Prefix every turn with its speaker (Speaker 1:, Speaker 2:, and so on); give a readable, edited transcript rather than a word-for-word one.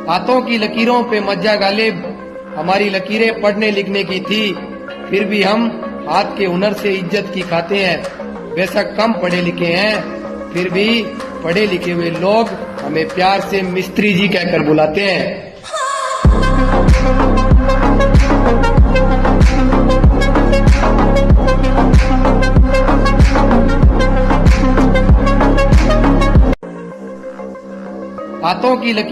Speaker 1: हाथों की लकीरों पे मज्जा गालिब, हमारी लकीरें पढ़ने लिखने की थी, फिर भी हम हाथ के हुनर से इज्जत की खाते हैं। बेशक कम पढ़े लिखे हैं, फिर भी पढ़े लिखे हुए लोग हमें प्यार से मिस्त्री जी कहकर बुलाते हैं। हाथों की लकीर